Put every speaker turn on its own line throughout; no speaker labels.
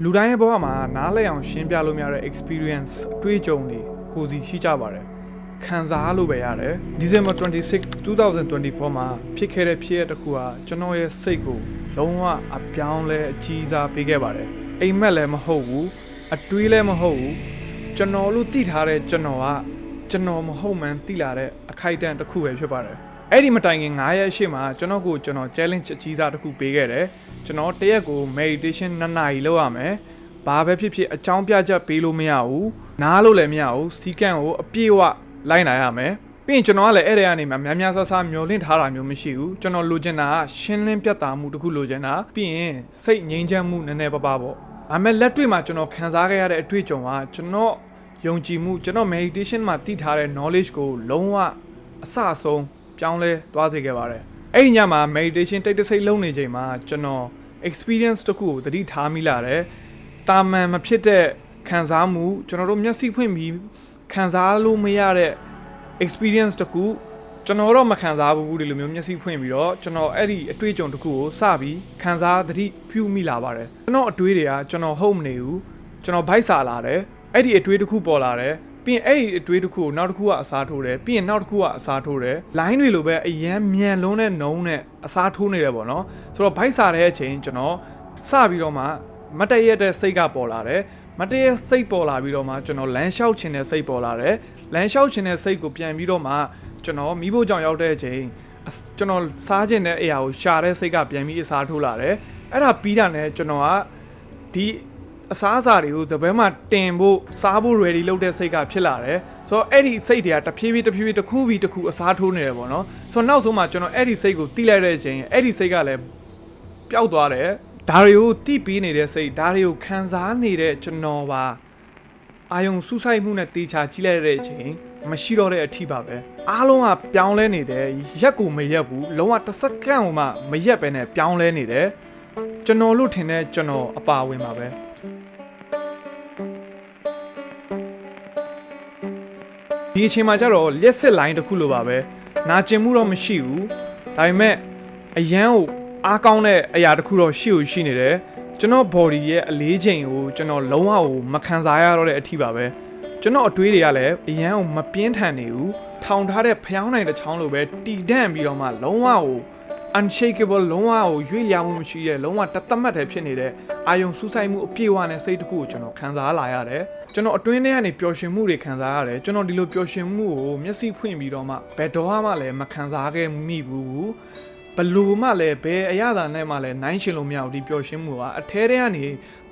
လူတိုင်းရဲ့ဘဝမှာနားလည်အောင်ရှင်းပြလို့မရတဲ့ experience အတွေ့အကြုံတွေကိုစီရှိကြပါတယ်ခံစားလို့ပဲရတယ် December 26 2024 မှာဖြစ်ခဲ့တဲ့ဖြစ်ရပ်တစ်ခုဟာကျွန်တော်ရဲ့စိတ်ကိုလုံးဝအပြောင်းလဲအကြီးစားပေးခဲ့ပါတယ်အိမ်မက်လည်းမဟုတ်ဘူးအတွေးလည်းမဟုတ်ဘူးကျွန်တော်လို့သိထားတဲ့ကျွန်တော်ကကျွန်တော်မဟုတ်မှန်းသိလာတဲ့အခိုက်အတန့်တစ်ခုပဲဖြစ်ပါတယ်အဲ့ဒီမတိုင်ခင်9ရက်အရှိမှာကျွန်တော် challenge အကြီးစားတစ်ခုပေးခဲ့တယ်ကျွန်တော်တရက်ကို meditation 2 နာရီလုပ်ရမယ်ဘာပဲဖြစ်ဖြစ်အကြောင်းပြချက်ပေးလို့မရဘူးနားလို့လည်းမရဘူးစီကံကိုအပြည့်အဝလိုက်နိုင်ရမယ်ပြီးရင်ကျွန်တော်ကလည်းအဲ့ဒီကနေမှများများဆဆမျောလင့်ထားတာမျိုးမရှိဘူးကျွန်တော်လိုချင်တာကရှင်းလင်းပြတ်သားမှုတစ်ခုလိုချင်တာပြီးရင်စိတ်ငြိမ်းချမ်းမှုနည်းနည်းပါးပါးပေါ့ဒါပေမဲ့လက်တွေ့မှာကျွန်တော်ခံစားခဲ့ရတဲ့အတွေ့အကြုံကကျွန်တော်ယုံကြည်မှုကျွန်တော် meditation မှာသိထားတဲ့ knowledge ကိုလုံးဝအစအဆုံးပြောင်းလဲသွားစေခဲ့ပါတယ်အဲ့ဒီညမှာ meditation တိတ်တဆိတ်လုပ်နေချိန်မှာကျွန်တော် experience တစ်ခုကိုသတိထားမိလာတယ်တာမန်မဖြစ်တဲ့ခံစားမှုကျွန်တော်တို့မျက်စိဖွင့်ပြီးခံစားလို့မရတဲ့ experience တစ်ခုကျွန်တော်တော့မခံစားဘူးဒီလိုမျိုးမျက်စိဖွင့်ပြီးတော့ကျွန်တော်အဲ့ဒီအတွေ့အကြုံတစ်ခုကိုစပြီးခံစားသတိပြုမိလာပါတယ်ကျွန်တော်အတွေ့တွေကကျွန်တော်ဟုတ်မနေဘူးကျွန်တော်ဗိုက်စာလာတယ်အဲ့ဒီအတွေ့တစ်ခုပေါ်လာတယ်ပြီးရင်အဲ့ဒီအတွေ့တစ်ခုကိုနောက်တစ်ခုကအစားထိုးတယ်ပြီးရင်နောက်တစ်ခုကအစားထိုးတယ် line တွေလိုပဲအရန်မြန်လုံးနဲ့နှုံးနဲ့အစားထိုးနေတယ်ပေါ့နော်ဆိုတော့ဗိုက်စာတဲ့အချိန်ကျွန်တော်စပြီးတော့မှမတည့်ရတဲ့စိတ်ကပေါ်လာတယ်မတည့်ရစိတ်ပေါ်လာပြီးတော့မှကျွန်တော်လမ်းလျှောက်ခြင်းတဲ့စိတ်ပေါ်လာတယ်လမ်းလျှောက်ခြင်းတဲ့စိတ်ကိုပြန်ပြီးတော့မှကျွန်တော်မိဖို့ကြောင့်ရောက်တဲ့အချိန်ကျွန်တော်စားခြင်းတဲ့အရာကိုရှာတဲ့စိတ်ကပြန်ပြီးအစားထိုးလာတယ်အဲ့ဒါပြီးတာနဲ့ကျွန်တော်ကဒီအစားအစာတွေကိုသဘဲမှာတင်ဖို့စားဖို့ ready လုပ်တဲ့စိတ်ကဖြစ်လာတယ်ဆိုတော့အဲ့ဒီစိတ်တွေကတဖြည်းဖြည်းတစ်ခုပြီးတစ်ခုအစားထိုးနေတယ်ပေါ့နော်ဆိုတော့နောက်ဆုံးမှာကျွန်တော်အဲ့ဒီစိတ်ကိုတိလိုက်တဲ့အချိန်အဲ့ဒီစိတ်ကလည်းပျောက်သွားတယ်ဒါတွေကိုတိပြီးနေတဲ့စိတ်ဒါတွေကိုခံစားနေတဲ့ကျွန်တော်ပါအာယုံစူးစိုက်မှုနဲ့တေချာကြည့်လိုက်တဲ့အချိန်မရှိတော့တဲ့အထီးပါပဲအားလုံးကပြောင်းလဲနေတယ်ရက်ကိုမရက်ဘူးလုံးဝတစ်စက္ကန့်ကိုမှမရက်ပဲနဲ့ပြောင်းလဲနေတယ်ကျွန်တော်လို့ထင်တဲ့ကျွန်တော်အပါဝင်ပါပဲဒီအချိန်မှာကျတော့လက်စစ်လိုင်းတစ်ခုလိုပါပဲနာကျင်မှုတော့မရှိဘူးဒါပေမဲ့အရန်ကိုအားကောင်းတဲ့အရာတစ်ခုတော့ရှိနေတယ်ကျွန်တော် body ရဲ့အလေးချိန်ကိုကျွန်တော်လုံးဝကိုမခံစားရတော့တဲ့အထီးပါပဲကျွန်တော်အတွေးတွေကလည်းအရန်ကိုမပြင်းထန်နေဘူးထောင်ထားတဲ့ဖျောင်းနိုင်တဲ့ချောင်းလိုပဲတီတန့်ပြီးတော့မှလုံးဝကို unshakable လုံးဝကိုရွေ့လျားမှုမရှိတဲ့လုံးဝတသက်မှတ်တယ်ဖြစ်နေတဲ့အာယုံစူးစိုက်မှုအပြည့်အဝနဲ့စိတ်တစ်ခုကိုကျွန်တော်ခံစားလာရတယ်ကျွန်တော်အတွင်းထဲကနေပျော်ရွှင်မှုတွေခံစားရတယ်ကျွန်တော်ဒီလိုပျော်ရွှင်မှုကိုမျက်စိဖွင့်ပြီးတော့မှဘယ်တော့မှလည်းမခံစားခဲ့မိဘူးဘလို့မှလည်းဘယ်အရာသာနဲ့မှလည်းနိုင်ရှင်လို့မရဘူးဒီပျော်ရွှင်မှုကအထဲထဲကန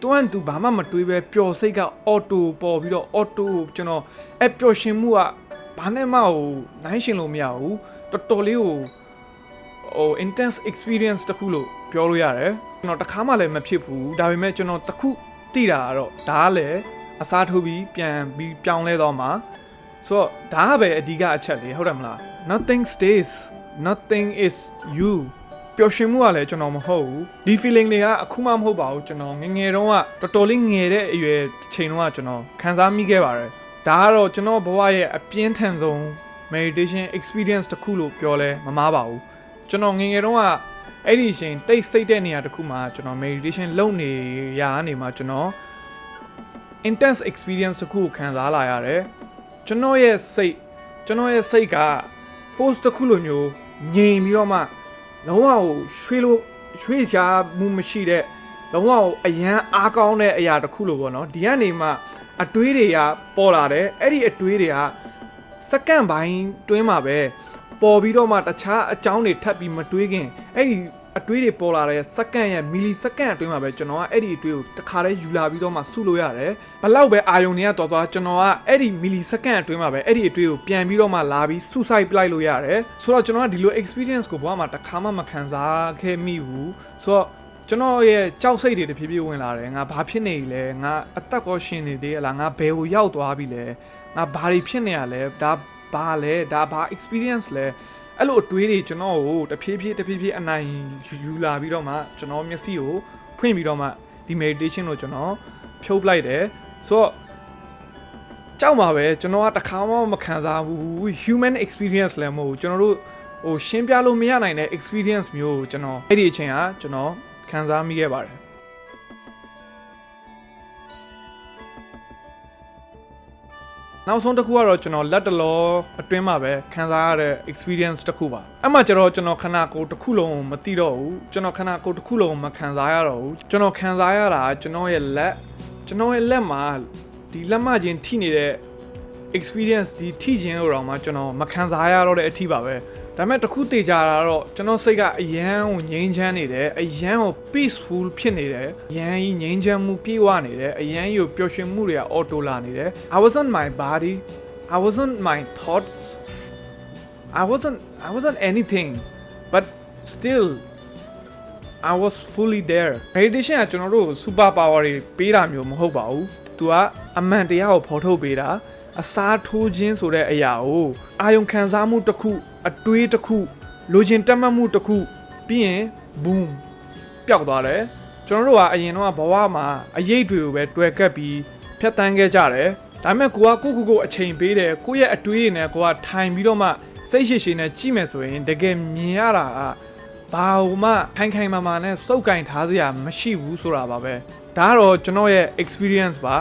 ေတွန်းတူဘာမှမတွေးပဲပျော်စိတ်ကအော်တိုပေါ်ပြီးတော့အော်တိုကျွန်တော်အဲ့ပျော်ရွှင်မှုကဘာနဲ့မှဟိုနိုင်ရှင်လို့မရဘူးတော်တော်လေးကိုintense experience တခုလို့ပြောလို့ရတယ်ကျွန်တော်တခါမှလည်းမဖြစ်ဘူးဒါပေမဲ့ကျွန်တော်တခုသိတာကတော့ဒါကလည်းအစားထိုးပြီးပြန်ပြီးပြောင်းလဲတော့မှာဆိုတော့ဒါကပဲအဓိကအချက်လေးဟုတ်တယ်မလား nothing stays nothing is you ပျော်ရွှင်မှုကလည်းကျွန်တော်မဟုတ်ဘူးဒီ feeling တွေကအခုမှမဟုတ်ပါဘူးကျွန်တော်ငယ်တုန်းကတော်တော်လေးငယ်တဲ့အရွယ်ချိန်တုန်းကကျွန်တော်ခံစားမိခဲ့ပါတယ်ဒါကတော့ကျွန်တော်ဘဝရဲ့အပြင်းထန်ဆုံး meditation experience တစ်ခုလို့ပြောလဲမမားပါဘူးကျွန်တော်ငယ်တုန်းကအဲ့ဒီအချိန်တိတ်ဆိတ်တဲ့နေရာတစ်ခုမှာကျွန်တော် meditation လုပ်နေရကနေမှကျွန်တော် intense experience တစ်ခုကိုခံစားလာရတယ်ကျွန်တော်ရဲ့စိတ်က force တစ်ခုလိုမျိုးငြိမ်ပြီးတော့မှလုံးဝကိုရွှေ့ချမှုမရှိတဲ့လုံးဝကိုအရန်အားကောင်းတဲ့အရာတစ်ခုလိုပေါ့နော်ဒီကနေမှအတွေးတွေကပေါ်လာတယ်အဲ့ဒီအတွေးတွေကစက္ကန့်ပိုင်းတွင်းမှာပဲပေါ်ပြီးတော့မှတခြားအကြောင်းတွေထပ်ပြီးမတွေးခင်အဲ့ဒီအတွေးတွေပေါ်လာတဲ့စက္ကန့်ရဲ့မီလီစက္ကန့်အတွင်းမှာပဲကျွန်တော်ကအဲ့ဒီအတွေးကိုတခါတည်းယူလာပြီးတော့မှစုလို့ရတယ်ဘလောက်ပဲအာယုံတွေကတော်တော်ကျွန်တော်ကအဲ့ဒီမီလီစက္ကန့်အတွင်းမှာပဲအဲ့ဒီအတွေးကိုပြန်ပြီးတော့မှလာပြီးစုဆိုင်ပလိုက်လို့ရတယ်ဆိုတော့ကျွန်တော်ကဒီလို experience ကိုဘဝမှာတခါမှမခံစားခဲ့မိဘူးဆိုတော့ကျွန်တော်ရဲ့ကြောက်စိတ်တွေတဖြည်းဖြည်းဝင်လာတယ်ငါဘာဖြစ်နေလဲငါအသက်ကောရှင်နေသေးလားငါဘယ်ကိုရောက်သွားပြီလဲငါဘာတွေဖြစ်နေရလဲဒါဘာလဲဒါဘာ experience လဲအဲ့လိုအတွေးတွေကျွန်တော်ကိုတဖြည်းဖြည်းအနိုင်ယူလာပြီးတော့မှကျွန်တော်မျက်စိကိုဖွင့်ပြီးတော့မှဒီ meditation ကိုကျွန်တော်ဖြုတ်လိုက်တယ်ဆိုတော့ကြောက်ပါပဲကျွန်တော်ကတခါမှမခံစားဘူး human experience လည်းမဟုတ်ဘူးကျွန်တော်တို့ဟိုရှင်းပြလို့မရနိုင်တဲ့ experience မျိုးကိုကျွန်တော်အဲ့ဒီအချိန်ကကျွန်တော်ခံစားမိခဲ့ပါတယ် နောက်ဆုံးတစ်ခုကတော့ကျွန်တော်လက်တလောအတွင်းမှာပဲခံစားရတဲ့ experience တစ်ခုပါအဲ့မှာကျတော့ကျွန်တော်ခဏကိုတစ်ခုလုံးမသိတော့ဘူးကျွန်တော်ခဏကိုတစ်ခုလုံးမခံစားရတော့ဘူးကျွန်တော်ခံစားရတာကျွန်တော်ရဲ့လက်မှာဒီလက်မချင်းထိနေတဲ့ experience ဒီထိချင်းတော့မှကျွန်တော်မခံစားရတော့တဲ့အထိပါပဲဒါပေမဲ့တစ်ခုတေချာတာတော့ကျွန်တော်စိတ်ကအယမ်းကိုငြိမ်းချမ်းနေတယ်အယမ်းကို peaceful ဖြစ်နေတယ်အယမ်းကြီးငြိမ်းချမ်းမှုပြေဝနေတယ်အယမ်းကြီးကိုပျော်ရွှင်မှုတွေက auto လာနေတယ် I wasn't my body I wasn't my thoughts I wasn't anything but still I was fully there meditation ကကျွန်တော်တို့ super power တွေပေးတာမျိုးမဟုတ်ပါဘူးသူကအမှန်တရားကိုဖော်ထုတ်ပေးတာအစားထိုးခြင်းဆိုတဲ့အရာကိုအာယုံခံစားမှုတစ်ခုအတွေးတစ်ခုလိုချင်တက်မှတ်မှုတစ်ခုပြီးရင် boom ပျောက်သွားတယ်ကျွန်တော်တို့ကအရင်တော့ဘဝမှာအရေးတွေကိုပဲတွယ်ကပ်ပြီးဖြတ်တန်းခဲ့ကြတယ်ဒါပေမဲ့ကိုအချိန်ပေးတယ်ကိုယ့်ရဲ့အတွေးတွေနဲ့ကိုကထိုင်ပြီးတော့မှစိတ်ရှိနဲ့ကြည့်မယ်ဆိုရင်တကယ်မြင်ရတာကဘာမှခိုင်မာနဲ့စုပ်ကင်ထားစရာမရှိဘူးဆိုတာပါပဲဒါကတော့ကျွန်တော်ရဲ့ experience ပါ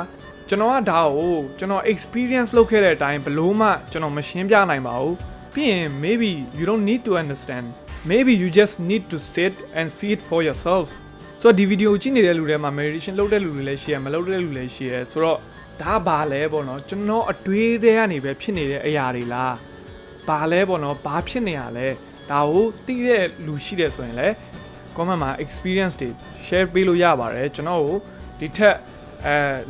ကျွန်တော်ကဒါကိုကျွန်တော် experience လုပ်ခဲ့တဲ့အတိုင်းဘလို့မှကျွန်တော်မရှင်းပြနိုင်ပါဘူးပြီးရင် maybe you don't need to understand maybe you just need to sit and see it for yourself ဆိုတော့ဒီဗီဒီယိုကြည့်နေတဲ့လူတွေမှာ meditation လုပ်တဲ့လူတွေလည်းရှိရမလုပ်တဲ့လူလည်းရှိရဆိုတော့ဒါဘာလဲပေါ့နော်ကျွန်တော်အတွေးတွေကနေပဲဖြစ်နေတဲ့အရာတွေလားဘာလဲပေါ့နော်ဘာဖြစ်နေရလဲဒါကိုသိတဲ့လူရှိတယ်ဆိုရင်လည်း comment မှာ experience တွေ share ပေးလို့ရပါတယ်ကျွန်တော်ကိုဒီထက်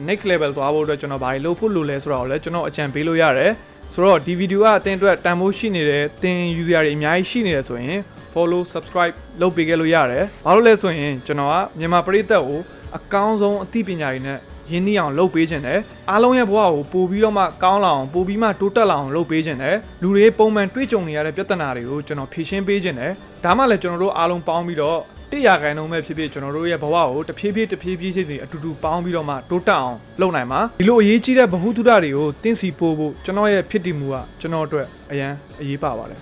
next level သွားဖို့အတွက်ကျွန်တော်ဘာတွေလုပ်ဖို့လိုလဲဆိုတာကိုလည်းကျွန်တော်အကြံပေးလို့ရတယ်ဆိုတော့ဒီဗီဒီယိုကအတင်းအတွက်တန်ဖိုးရှိနေတယ်တင် user တွေအများကြီးရှိနေတယ်ဆိုရင် follow subscribe လုပ်ပေးခဲ့လို့ရတယ်ဘာလို့လဲဆိုရင်ကျွန်တော်ကမြန်မာပရိသတ်ကိုအကောင်းဆုံးအသိပညာတွေနဲ့ရင်းနှီးအောင်လုပ်ပေးခြင်းတယ်အားလုံးရဲ့ဘဝကိုပို့ပြီးတော့မှကောင်းလာအောင်ပို့ပြီးမှတိုးတက်လာအောင်လုပ်ပေးခြင်းတယ်လူတွေပုံမှန်တွေ့ကြုံနေရတဲ့ပြဿနာတွေကိုကျွန်တော်ဖြေရှင်းပေးခြင်းတယ်ဒါမှလည်းကျွန်တော်တို့အားလုံးပေါင်းပြီးတော့100%ပဲဖြစ်ဖြစ်ကျွန်တော်တို့ရဲ့ဘဝကိုတဖြည်းဖြည်းချင်းစီအတူတူပေါင်းပြီးတော့မှတိုးတက်အောင်လုပ်နိုင်မှာဒီလိုအရေးကြီးတဲ့ဗဟုသုတတွေကိုသင်စီပို့ဖို့ကျွန်တော်ရဲ့ဖြစ်တည်မှုကကျွန်တော်အတွက်အရန်အရေးပါပါတယ်